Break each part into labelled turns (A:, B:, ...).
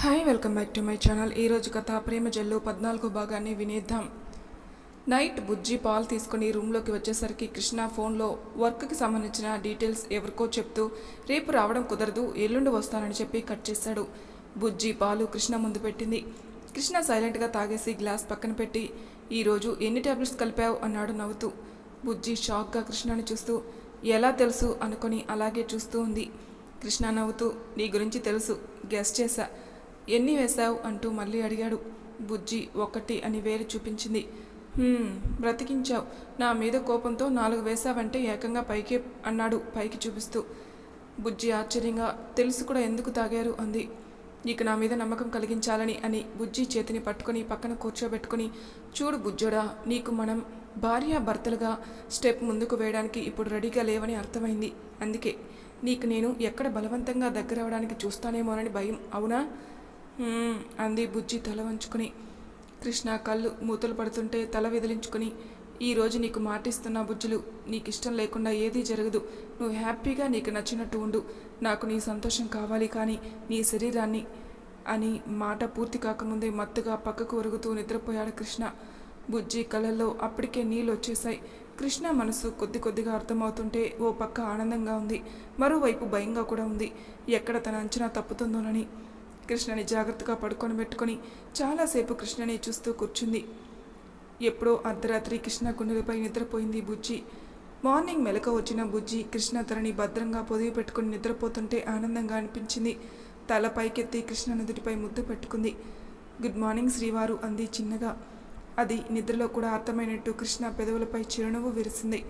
A: Hi welcome back to my channel. ఈరోజు కథ ప్రేమ జల్లు 14 భాగాన్ని వినేద్దాం. నైట్ బుజ్జి పాలు తీసుకుని రూమ్లోకి వచ్చేసరికి కృష్ణ ఫోన్లో వర్క్కి సంబంధించిన డీటెయిల్స్ ఎవరికో చెప్తూ రేపు రావడం కుదరదు, ఎల్లుండి వస్తానని చెప్పి కట్ చేశాడు. బుజ్జి పాలు కృష్ణ ముందు పెట్టింది. కృష్ణ సైలెంట్గా తాగేసి గ్లాస్ పక్కన పెట్టి ఈరోజు ఎన్ని టాబ్లెట్స్ కలిపావు అన్నాడు నవ్వుతూ. బుజ్జి షాక్గా కృష్ణని చూస్తూ ఎలా తెలుసు అనుకొని అలాగే చూస్తూ ఉంది. కృష్ణ నవ్వుతూ నీ గురించి తెలుసు, గెస్ చేశా, ఎన్ని వేశావు అంటూ మళ్ళీ అడిగాడు. బుజ్జి 1 అని వేలు చూపించింది. బ్రతికించావు, నా మీద కోపంతో 4 వేశావంటే ఏకంగా పైకే అన్నాడు పైకి చూపిస్తూ. బుజ్జి ఆశ్చర్యంగా తెలుసు కూడా ఎందుకు తాగారు అంది. నీకు నా మీద నమ్మకం కలిగించాలని అని బుజ్జి చేతిని పట్టుకొని పక్కన కూర్చోబెట్టుకుని చూడు బుజ్జోడా, నీకు మనం భార్యాభర్తలుగా స్టెప్ ముందుకు వేయడానికి ఇప్పుడు రెడీగా లేవని అర్థమైంది. అందుకే నీకు నేను ఎక్కడ బలవంతంగా దగ్గరవడానికి చూస్తానేమోనని భయం, అవునా అంది బుజ్జి తల వంచుకొని. కృష్ణ కళ్ళు మూతలు పడుతుంటే తల విదిలించుకొని ఈరోజు నీకు మాటిస్తున్నా బుజ్జులు, నీకు ఇష్టం లేకుండా ఏదీ జరగదు, నువ్వు హ్యాపీగా నీకు నచ్చినట్టు ఉండు, నాకు నీ సంతోషం కావాలి, కానీ నీ శరీరాన్ని అని మాట పూర్తి కాకముందే మత్తుగా పక్కకు ఒరుగుతూ నిద్రపోయాడు కృష్ణ. బుజ్జి కళ్ళల్లో అప్పటికే నీళ్ళు వచ్చేశాయి. కృష్ణ మనసు కొద్దిగా అర్థమవుతుంటే ఓ పక్క ఆనందంగా ఉంది, మరోవైపు భయంగా కూడా ఉంది. ఎక్కడ తన అంచనా తప్పుతుందోనని కృష్ణని జాగ్రత్తగా పడుకొని పెట్టుకొని చాలాసేపు కృష్ణని చూస్తూ కూర్చుంది. ఎప్పుడో అర్ధరాత్రి కృష్ణ గుండెలపై నిద్రపోయింది బుజ్జి. మార్నింగ్ మెలక వచ్చిన బుజ్జి కృష్ణ తనని భద్రంగా పొదివి పెట్టుకుని నిద్రపోతుంటే ఆనందంగా అనిపించింది. తల పైకెత్తి కృష్ణ నుదుటిపై ముద్దు పెట్టుకుంది. గుడ్ మార్నింగ్ శ్రీవారు అంది చిన్నగా. అది నిద్రలో కూడా అర్థమైనట్టు కృష్ణ పెదవులపై చిరునవ్వు విరిసింది.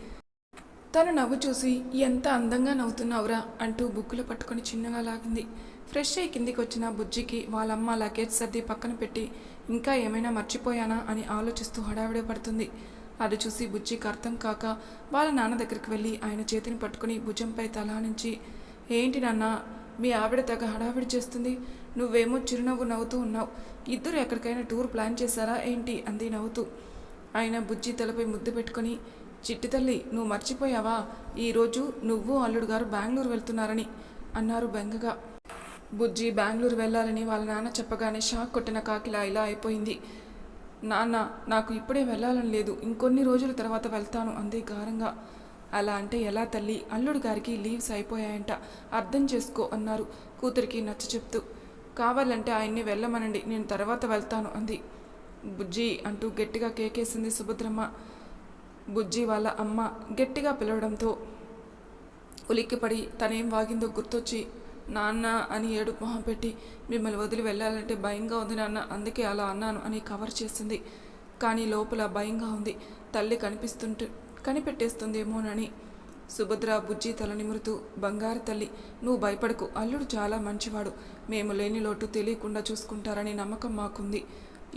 A: తను నవ్వు చూసి ఎంత అందంగా నవ్వుతున్నావురా అంటూ బుక్కులు పట్టుకొని చిన్నగా లాగింది. ఫ్రెష్ అయ్యి కిందికి వచ్చిన బుజ్జికి వాళ్ళమ్మ లగేజ్ సర్ది పక్కన పెట్టి ఇంకా ఏమైనా మర్చిపోయానా అని ఆలోచిస్తూ హడావిడి పడుతుంది. అది చూసి బుజ్జికి అర్థం కాక వాళ్ళ నాన్న దగ్గరికి వెళ్ళి ఆయన చేతిని పట్టుకుని భుజంపై తల నుంచి ఏంటి నాన్న, మీ ఆవిడ తెగ హడావిడి చేస్తుంది, నువ్వేమో చిరునవ్వు నవ్వుతూ ఉన్నావు, ఇద్దరు ఎక్కడికైనా టూర్ ప్లాన్ చేశారా ఏంటి అంది నవ్వుతూ. ఆయన బుజ్జి తలపై ముద్దు పెట్టుకొని చిట్టి తల్లి, నువ్వు మర్చిపోయావా, ఈరోజు నువ్వు అల్లుడు గారు బెంగళూరు వెళ్తున్నారని అన్నారు బెంగగా. బుజ్జి బెంగళూరు వెళ్ళాలని వాళ్ళ నాన్న చెప్పగానే షాక్ కొట్టిన కాకిలా ఇలా అయిపోయింది. నాన్న, నాకు ఇప్పుడే వెళ్ళాలని లేదు, ఇంకొన్ని రోజుల తర్వాత వెళ్తాను అంది గారంగా. అలా అంటే ఎలా తల్లి, అల్లుడు గారికి లీవ్స్ అయిపోయాయంట, అర్థం చేసుకో అన్నారు కూతురికి నచ్చ చెప్తూ. కావాలంటే ఆయన్ని వెళ్ళమనండి, నేను తర్వాత వెళ్తాను అంది. బుజ్జి అంటూ గట్టిగా కేకేసింది సుభద్రమ్మ. బుజ్జి వాళ్ళ అమ్మ గట్టిగా పిలవడంతో ఉలిక్కిపడి తనేం వాగిందో గుర్తొచ్చి నాన్న అని ఏడుపు మొహం పెట్టి మిమ్మల్ని వదిలి వెళ్ళాలంటే భయంగా ఉంది నాన్న, అందుకే అలా అన్నాను అని కవర్ చేసింది. కానీ లోపల భయంగా ఉంది, తల్లి కనిపెట్టేస్తుందేమోనని. సుభద్ర బుజ్జి తల నిమురుతూ బంగారు తల్లి, నువ్వు భయపడకు, అల్లుడు చాలా మంచివాడు, మేము లేని లోటు తెలియకుండా చూసుకుంటారని నమ్మకం మాకుంది.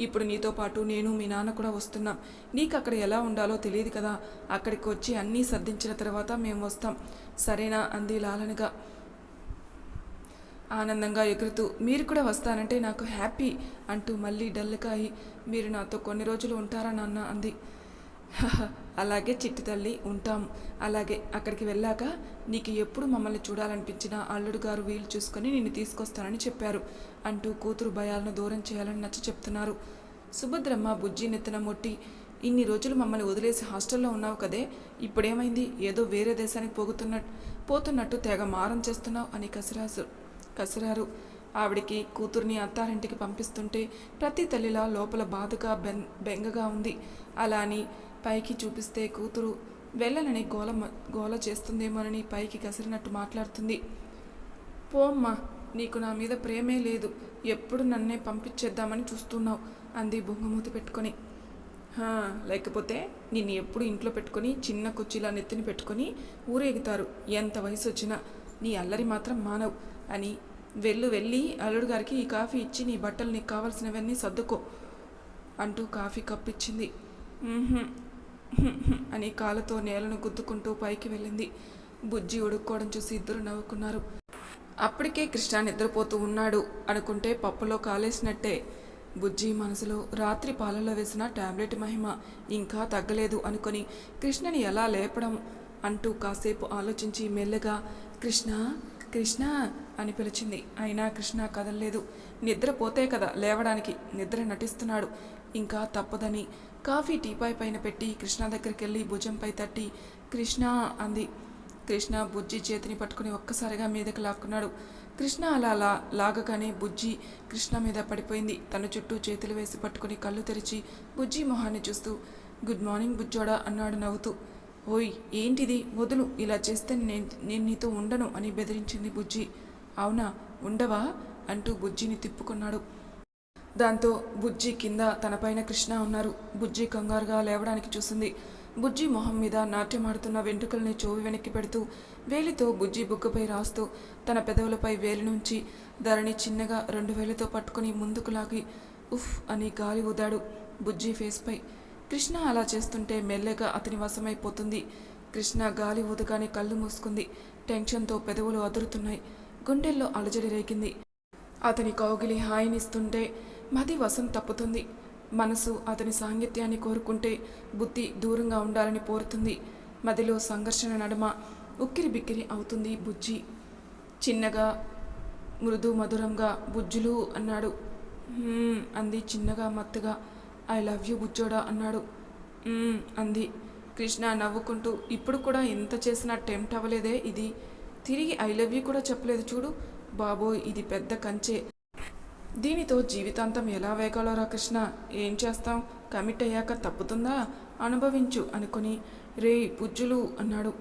A: ఇప్పుడు నీతో పాటు నేను మీ నాన్న కూడా వస్తున్నాం, నీకు అక్కడ ఎలా ఉండాలో తెలియదు కదా, అక్కడికి వచ్చి అన్నీ సర్దించిన తర్వాత మేము వస్తాం, సరేనా అంది లాలనగా. ఆనందంగా ఎగురుతూ మీరు కూడా వస్తానంటే నాకు హ్యాపీ అంటూ మళ్ళీ డల్గా అయి మీరు నాతో కొన్ని రోజులు ఉంటారా నాన్న అంది. అలాగే చిట్టి తల్లి, ఉంటాము, అలాగే అక్కడికి వెళ్ళాక నీకు ఎప్పుడు మమ్మల్ని చూడాలనిపించినా అల్లుడు గారు వీలు చూసుకొని నిన్ను తీసుకొస్తానని చెప్పారు అంటూ కూతురు భయాలను దూరం చేయాలని నచ్చ చెప్తున్నారు. సుభద్రమ్మ బుజ్జి నెత్తిన మొట్టి ఇన్ని రోజులు మమ్మల్ని వదిలేసి హాస్టల్లో ఉన్నావు కదే, ఇప్పుడేమైంది, ఏదో వేరే దేశానికి పోతున్నట్టు తెగ మారం చేస్తున్నావు అని కసిరారు. ఆవిడికి కూతుర్ని అత్తారింటికి పంపిస్తుంటే ప్రతి తల్లిలా లోపల బాధగా బెంగగా ఉంది. అలా అని పైకి చూపిస్తే కూతురు వెళ్ళనని గోల చేస్తుందేమోనని పైకి కసిరినట్టు మాట్లాడుతుంది. పోమ్మా, నీకు నా మీద ప్రేమే లేదు, ఎప్పుడు నన్నే పంపించేద్దామని చూస్తున్నావు అంది బొంగమూతి పెట్టుకొని. లేకపోతే నిన్ను ఎప్పుడు ఇంట్లో పెట్టుకొని చిన్న కుర్చీలా నెత్తిని పెట్టుకొని ఊరేగుతారు, ఎంత వయసు వచ్చినా నీ అల్లరి మాత్రం మానవు అని వెళ్ళి అల్లుడు గారికి ఈ కాఫీ ఇచ్చి నీ బట్టలు నీకు కావాల్సినవన్నీ సర్దుకో అంటూ కాఫీ కప్పిచ్చింది. అని కాళ్ళతో నేలను గుద్దుకుంటూ పైకి వెళ్ళింది. బుజ్జి ఉడుక్కోవడం చూసి ఇద్దరు నవ్వుకున్నారు. అప్పటికే కృష్ణ నిద్రపోతూ ఉన్నాడు అనుకుంటే పప్పులో కాలేసినట్టే. బుజ్జి మనసులో రాత్రి పాలలో వేసిన టాబ్లెట్ మహిమ ఇంకా తగ్గలేదు అనుకొని కృష్ణని ఎలా లేపడం అంటూ కాసేపు ఆలోచించి మెల్లగా కృష్ణ కృష్ణ అని పిలిచింది. అయినా కృష్ణ కదలలేదు. నిద్రపోతే కదా లేవడానికి, నిద్ర నటిస్తున్నాడు. ఇంకా తప్పదని కాఫీ టీపాయ్ పైన పెట్టి కృష్ణ దగ్గరికి వెళ్ళి భుజంపై తట్టి కృష్ణ అంది. కృష్ణ బుజ్జి చేతిని పట్టుకుని ఒక్కసారిగా మీదకి లాక్కున్నాడు. కృష్ణ అలా లాగగానే బుజ్జి కృష్ణ మీద పడిపోయింది. తన చుట్టూ చేతులు వేసి పట్టుకుని కళ్ళు తెరిచి బుజ్జి మొహాన్ని చూస్తూ గుడ్ మార్నింగ్ బుజ్జోడా అన్నాడు నవ్వుతూ. ఓయ్ ఏంటిది, వదులు, ఇలా చేస్తే నేను నీతో ఉండను అని బెదిరించింది బుజ్జి. అవునా, ఉండవా అంటూ బుజ్జిని తిప్పుకున్నాడు. దాంతో బుజ్జి కింద తనపైన కృష్ణ ఉన్నారు. బుజ్జి కంగారుగా లేవడానికి చూసింది. బుజ్జి మొహం మీద నాట్యమాడుతున్న వెంట్రుకల్ని చెవి వెనక్కి పెడుతూ వేలితో బుజ్జి బుగ్గపై రాస్తూ తన పెదవులపై వేలి నుంచి ధరణి చిన్నగా 2 వేలతో పట్టుకుని ముందుకు లాగి ఉఫ్ అని గాలి ఊదాడు బుజ్జి ఫేస్పై. కృష్ణ అలా చేస్తుంటే మెల్లగా అతని వశమైపోతుంది. కృష్ణ గాలి ఊదగానే కళ్ళు మూసుకుంది. టెన్షన్తో పెదవులు అదురుతున్నాయి. గుండెల్లో అలజడి రేగింది. అతని కౌగిలి హాయినిస్తుంటే మది వశం తప్పుతుంది. మనసు అతని సాంగత్యాన్ని కోరుకుంటే బుద్ధి దూరంగా ఉండాలని కోరుతుంది. మదిలో సంఘర్షణ నడుమ ఉక్కిరి బిక్కిరి అవుతుంది బుజ్జి. చిన్నగా మృదు మధురంగా బుజ్జులు అన్నాడు. అంది చిన్నగా మత్తుగా. ఐ లవ్ యూ బుజ్జోడా అన్నాడు. అంది. కృష్ణ నవ్వుకుంటూ ఇప్పుడు కూడా ఎంత చేసినా టెంప్ట్ అవ్వలేదే ఇది. తిరిగి ఐ లవ్ యూ కూడా చెప్పలేదు చూడు. బాబోయ్ ఇది పెద్ద కంచే. దీనితో జీవితాంతం ఎలా వేగాలోరా కృష్ణ. ఏం చేస్తాం, కమిట్ అయ్యాక తప్పుతుందా, అనుభవించు అనుకుని రే బుజ్జులు అన్నాడు.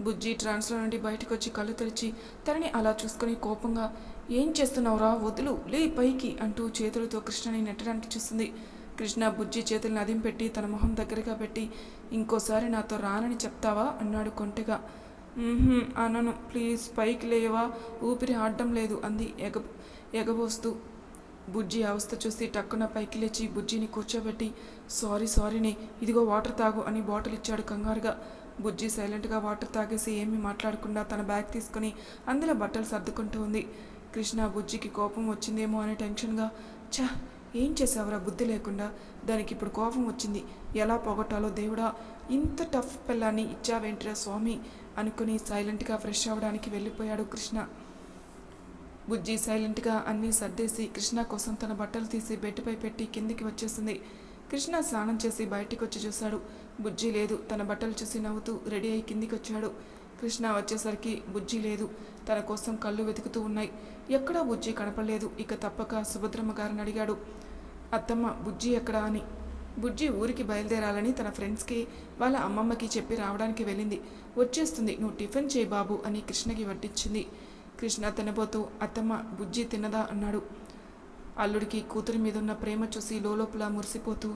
A: బుజ్జి ట్రాన్స్లో నుండి బయటకు వచ్చి కళ్ళు తెరిచి తనని అలా చూసుకుని కోపంగా ఏం చేస్తున్నావురా, వదులు, లే పైకి అంటూ చేతులతో కృష్ణని నెట్టడానికి చూస్తుంది. కృష్ణ బుజ్జి చేతులను అదింపెట్టి తన మొహం దగ్గరగా పెట్టి ఇంకోసారి నాతో రానని చెప్తావా అన్నాడు కొంటెగా. అనను, ప్లీజ్ పైకి లేవా, ఊపిరి ఆడడం లేదు అంది ఎగబోస్తూ. బుజ్జి అవస్థ చూసి టక్కున పైకి లేచి బుజ్జిని కూర్చోబెట్టి సారీనే, ఇదిగో వాటర్ తాగు అని బాటిల్ ఇచ్చాడు కంగారుగా. బుజ్జి సైలెంట్గా వాటర్ తాగేసి ఏమీ మాట్లాడకుండా తన బ్యాగ్ తీసుకుని అందులో బట్టలు సర్దుకుంటూ ఉంది. కృష్ణ బుజ్జికి కోపం వచ్చిందేమో అని టెన్షన్గా ఏం చేసావురా బుద్ధి లేకుండా, దానికి ఇప్పుడు కోపం వచ్చింది, ఎలా పోగొట్టాలో దేవుడా, ఇంత టఫ్ పిల్లాన్ని ఇచ్చావేంటిరా స్వామి అనుకుని సైలెంట్గా ఫ్రెష్ అవ్వడానికి వెళ్ళిపోయాడు కృష్ణ. బుజ్జి సైలెంట్గా అన్నీ సర్దేసి కృష్ణ కోసం తన బట్టలు తీసి బెడ్పై పెట్టి కిందికి వచ్చేసింది. కృష్ణ స్నానం చేసి బయటికి వచ్చి చూశాడు. బుజ్జి లేదు. తన బట్టలు చూసి నవ్వుతూ రెడీ అయి కిందికి వచ్చాడు. కృష్ణ వచ్చేసరికి బుజ్జి లేదు. తన కోసం కళ్ళు వెతుకుతూ ఉన్నాయి. ఎక్కడా బుజ్జి కనపడలేదు. ఇక తప్పక సుభద్రమ్మ గారిని అడిగాడు, అత్తమ్మ బుజ్జి ఎక్కడా అని. బుజ్జి ఊరికి బయలుదేరాలని తన ఫ్రెండ్స్కి వాళ్ళ అమ్మమ్మకి చెప్పి రావడానికి వెళ్ళింది. వచ్చేస్తుంది, నువ్వు టిఫిన్ చేయి బాబు అని కృష్ణకి వడ్డించింది. కృష్ణ తినబోతూ అత్తమ్మ బుజ్జి తిన్నదా అన్నాడు. అల్లుడికి కూతురి మీద ఉన్న ప్రేమ చూసి లోపల మురిసిపోతూ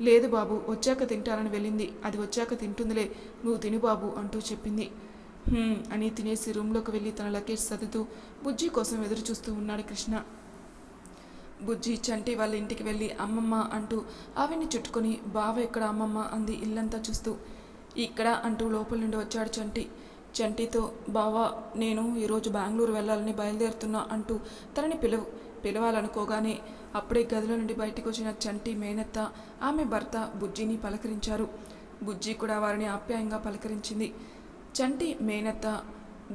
A: లేదు బాబు, వచ్చాక తింటానని వెళ్ళింది, అది వచ్చాక తింటుందిలే, నువ్వు తిను బాబు అంటూ చెప్పింది. అని తినేసి రూమ్లోకి వెళ్ళి తన లగేజ్ సర్దుతూ బుజ్జి కోసం ఎదురు చూస్తూ ఉన్నాడు కృష్ణ. బుజ్జి చంటి వాళ్ళ ఇంటికి వెళ్ళి అమ్మమ్మ అంటూ ఆవిని చుట్టుకొని బావ ఎక్కడ అమ్మమ్మ అంది ఇల్లంతా చూస్తూ. ఇక్కడ అంటూ లోపల నుండి వచ్చాడు చంటి. చంటితో బావా నేను ఈరోజు బెంగళూరు వెళ్ళాలని బయలుదేరుతున్నా అంటూ తనని పిలవాలనుకోగానే అప్పుడే గదిలో నుండి బయటకు వచ్చిన చంటి మేనత్త ఆమె భర్త బుజ్జిని పలకరించారు. బుజ్జి కూడా వారిని ఆప్యాయంగా పలకరించింది. చంటి మేనత్త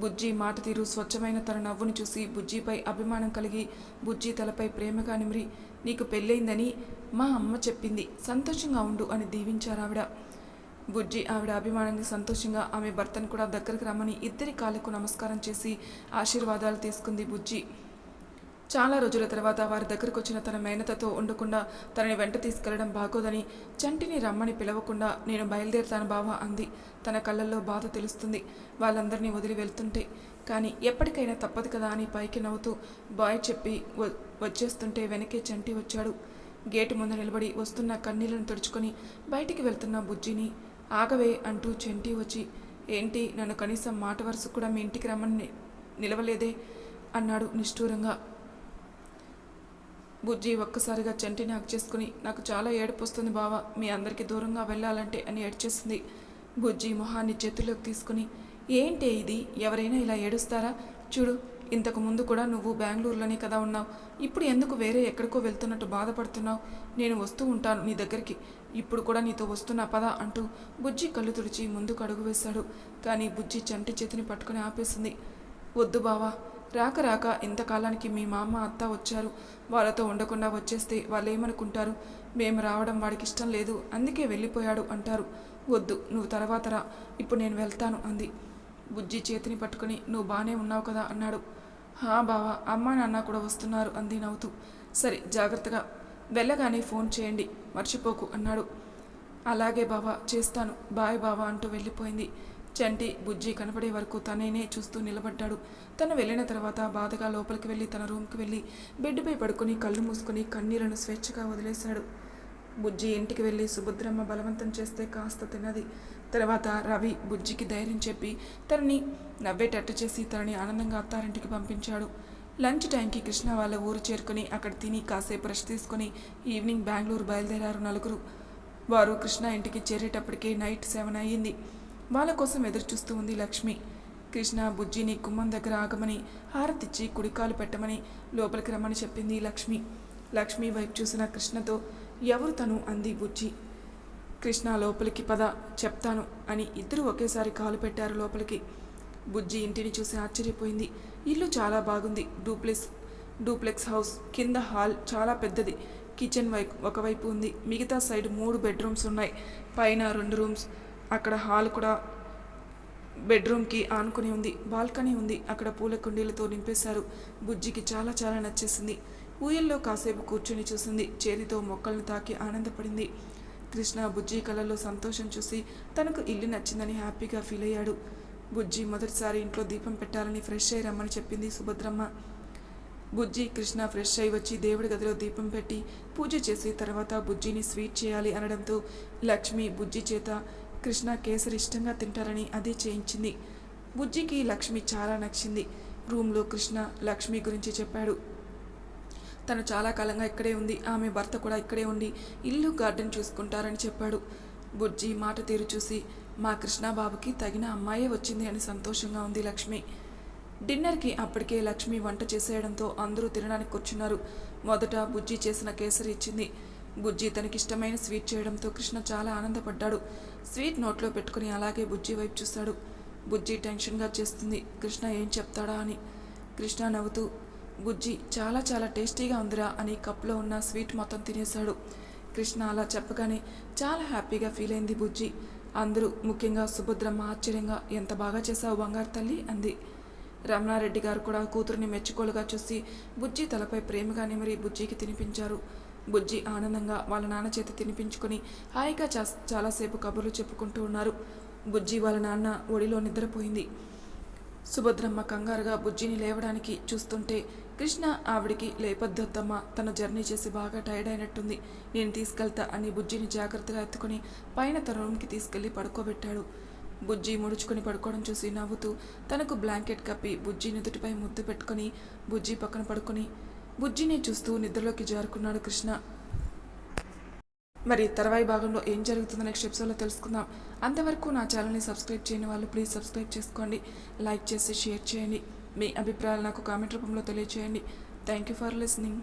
A: బుజ్జి మాట తీరు స్వచ్ఛమైన తన నవ్వును చూసి బుజ్జిపై అభిమానం కలిగి బుజ్జి తలపై ప్రేమగా నిమిరి నీకు పెళ్ళయిందని మా అమ్మ చెప్పింది, సంతోషంగా ఉండు అని దీవించారు ఆవిడ. బుజ్జి ఆవిడ అభిమానాన్ని సంతోషంగా ఆమె భర్తను కూడా దగ్గరికి రమ్మని ఇద్దరి కాళ్ళకు నమస్కారం చేసి ఆశీర్వాదాలు తీసుకుంది బుజ్జి. చాలా రోజుల తర్వాత వారి దగ్గరకు వచ్చిన తన మేనతతో ఉండకుండా తనని వెంట తీసుకెళ్లడం బాగోదని చంటిని రమ్మని పిలవకుండా నేను బయలుదేరుతాను బావా అంది. తన కళ్ళల్లో బాధ తెలుస్తుంది వాళ్ళందరినీ వదిలి వెళ్తుంటే. కానీ ఎప్పటికైనా తప్పదు కదా అని పైకి నవ్వుతూ బాయ్ చెప్పి వచ్చేస్తుంటే వెనకే చంటి వచ్చాడు. గేటు ముందు నిలబడి వస్తున్న కన్నీళ్లను తుడుచుకొని బయటికి వెళ్తున్న బుజ్జిని ఆగవే అంటూ చంటి వచ్చి ఏంటి నన్ను కనీసం మాట వరుస కూడా మీ ఇంటికి రమ్మని నిలవలేదే అన్నాడు నిష్ఠూరంగా. బుజ్జి ఒక్కసారిగా చంటిని హక్ చేసుకుని నాకు చాలా ఏడుపు వస్తుంది బావా, మీ అందరికీ దూరంగా వెళ్ళాలంటే అని ఏడ్చేసింది. బుజ్జి మొహాన్ని చేతుల్లోకి తీసుకుని ఏంటి ఇది, ఎవరైనా ఇలా ఏడుస్తారా, చూడు ఇంతకు ముందు కూడా నువ్వు బెంగళూరులోనే కదా ఉన్నావు, ఇప్పుడు ఎందుకు వేరే ఎక్కడికో వెళ్తున్నట్టు బాధపడుతున్నావు, నేను వస్తూ ఉంటాను నీ దగ్గరికి, ఇప్పుడు కూడా నీతో వస్తున్నా పదా అంటూ బుజ్జి కళ్ళు తుడిచి ముందుకు అడుగు వేశాడు. కానీ బుజ్జి చంటి చేతిని పట్టుకుని ఆపేసింది. వద్దు బావా, రాక రాక ఇంతకాలానికి మీ మామ అత్త వచ్చారు, వాళ్ళతో ఉండకుండా వచ్చేస్తే వాళ్ళు ఏమనుకుంటారు? మేము రావడం వాడికి ఇష్టం లేదు, అందుకే వెళ్ళిపోయాడు అంటారు. వద్దు, నువ్వు తర్వాత రా, ఇప్పుడు నేను వెళ్తాను అంది. బుజ్జి చేతిని పట్టుకుని నువ్వు బాగానే ఉన్నావు కదా అన్నాడు. హా బావా, అమ్మా నాన్న కూడా వస్తున్నారు అంది నవ్వుతూ. సరే, జాగ్రత్తగా వెళ్ళగానే ఫోన్ చేయండి, మర్చిపోకు అన్నాడు. అలాగే బావా, చేస్తాను, బాయ్ బావా అంటూ వెళ్ళిపోయింది. చంటి బుజ్జి కనపడే వరకు తనేనే చూస్తూ నిలబడ్డాడు. తను వెళ్ళిన తర్వాత బాధగా లోపలికి వెళ్ళి తన రూమ్కి వెళ్ళి బెడ్పై పడుకుని కళ్ళు మూసుకొని కన్నీళ్లను స్వేచ్ఛగా వదిలేశాడు. బుజ్జి ఇంటికి వెళ్ళి సుభద్రమ్మ బలవంతం చేస్తే కాస్త తిన్నది. తర్వాత రవి బుజ్జికి ధైర్యం చెప్పి తనని నవ్వేటట్టు చేసి తనని ఆనందంగా అత్తారింటికి పంపించాడు. లంచ్ టైంకి కృష్ణ వాళ్ళ ఊరు చేరుకుని అక్కడ తిని కాసేపు రెస్ట్ తీసుకుని ఈవినింగ్ బెంగళూరు బయలుదేరారు నలుగురు. వారు కృష్ణ ఇంటికి చేరేటప్పటికే నైట్ 7 అయ్యింది. వాళ్ళ కోసం ఎదురు చూస్తూ ఉంది లక్ష్మి. కృష్ణ బుజ్జిని గుమ్మం దగ్గర ఆగమని హారతిచ్చి కుడికాలు పెట్టమని లోపలికి రమ్మని చెప్పింది లక్ష్మి. లక్ష్మి వైపు చూసిన కృష్ణతో ఎవరు తను అంది బుజ్జి. కృష్ణ లోపలికి పద చెప్తాను అని ఇద్దరు ఒకేసారి కాలు పెట్టారు లోపలికి. బుజ్జి ఇంటిని చూసి ఆశ్చర్యపోయింది. ఇల్లు చాలా బాగుంది. డూప్లెక్స్ హౌస్, కింద హాల్ చాలా పెద్దది. కిచెన్ ఒకవైపు ఉంది, మిగతా సైడ్ 3 బెడ్రూమ్స్ ఉన్నాయి, పైన 2 రూమ్స్, అక్కడ హాల్ కూడా బెడ్రూమ్కి ఆనుకుని ఉంది. బాల్కనీ ఉంది, అక్కడ పూల కుండీలతో నింపేశారు. బుజ్జికి చాలా చాలా నచ్చేసింది. ఊయల్లో కాసేపు కూర్చొని చూసింది. చేతితో మొక్కలను తాకి ఆనందపడింది. కృష్ణ బుజ్జి కళ్ళల్లో సంతోషం చూసి తనకు ఇల్లు నచ్చిందని హ్యాపీగా ఫీల్ అయ్యాడు. బుజ్జి మొదటిసారి ఇంట్లో దీపం పెట్టాలని ఫ్రెష్ అయ్యి రమ్మని చెప్పింది సుభద్రమ్మ. బుజ్జి కృష్ణ ఫ్రెష్ అయి వచ్చి దేవుడి గదిలో దీపం పెట్టి పూజ చేసి తర్వాత బుజ్జిని స్వీట్ చేయాలి అనడంతో లక్ష్మి బుజ్జి చేత కృష్ణ కేసరి ఇష్టంగా తింటారని అదే చేయించింది. బుజ్జికి లక్ష్మి చాలా నచ్చింది. రూమ్లో కృష్ణ లక్ష్మి గురించి చెప్పాడు. తను చాలా కాలంగా ఇక్కడే ఉంది, ఆమె భర్త కూడా ఇక్కడే ఉండి ఇల్లు గార్డెన్ చూసుకుంటారని చెప్పాడు. బుజ్జి మాట తీరు చూసి మా కృష్ణబాబుకి తగిన అమ్మాయే వచ్చింది అని సంతోషంగా ఉంది లక్ష్మి. డిన్నర్కి అప్పటికే లక్ష్మి వంట చేసేయడంతో అందరూ తినడానికి కూర్చున్నారు. మొదట బుజ్జి చేసిన కేసరి ఇచ్చింది. బుజ్జి తనకిష్టమైన స్వీట్ చేయడంతో కృష్ణ చాలా ఆనందపడ్డాడు. స్వీట్ నోట్లో పెట్టుకుని అలాగే బుజ్జి వైపు చూశాడు. బుజ్జి టెన్షన్గా చేస్తుంది, కృష్ణ ఏం చెప్తాడా అని. కృష్ణ నవ్వుతూ బుజ్జి చాలా చాలా టేస్టీగా ఉందిరా అని కప్లో ఉన్న స్వీట్ మొత్తం తినేశాడు. కృష్ణ అలా చెప్పగానే చాలా హ్యాపీగా ఫీల్ అయింది బుజ్జి. అందరూ ముఖ్యంగా సుభద్రమ్మ ఆశ్చర్యంగా ఎంత బాగా చేశావు బంగారు తల్లి అంది. రమణారెడ్డి గారు కూడా కూతురుని మెచ్చుకోలుగా చూసి బుజ్జి తలపై ప్రేమగా నిమిరి బుజ్జికి తినిపించారు. బుజ్జి ఆనందంగా వాళ్ళ నాన్న చేత తినిపించుకొని హాయిగా చాలాసేపు కబుర్లు చెప్పుకుంటూ ఉన్నారు. బుజ్జి వాళ్ళ నాన్న ఒడిలో నిద్రపోయింది. సుభద్రమ్మ కంగారుగా బుజ్జిని లేవడానికి చూస్తుంటే కృష్ణ ఆవిడికి లేపొద్దత్తమ్మ, తన జర్నీ చేసి బాగా టైర్డ్ అయినట్టుంది, నేను తీసుకెళ్తా అని బుజ్జిని జాగ్రత్తగా ఎత్తుకుని పైన తన రూమ్కి తీసుకెళ్లి పడుకోబెట్టాడు. బుజ్జి ముడుచుకొని పడుకోవడం చూసి నవ్వుతూ తనకు బ్లాంకెట్ కప్పి బుజ్జి నుదుటిపై ముద్దు పెట్టుకుని బుజ్జి పక్కన పడుకొని బుజ్జిని చూస్తూ నిద్రలోకి జారుకున్నాడు కృష్ణ. మరి తర్వాయి భాగంలో ఏం జరుగుతుందో నెక్స్ట్ ఎపిసోడ్లో తెలుసుకుందాం. అంతవరకు నా ఛానల్ని సబ్స్క్రైబ్ చేయని వాళ్ళు ప్లీజ్ సబ్స్క్రైబ్ చేసుకోండి, లైక్ చేసి షేర్ చేయండి, మీ అభిప్రాయాలు నాకు కామెంట్ రూపంలో తెలియజేయండి. Thank you for listening.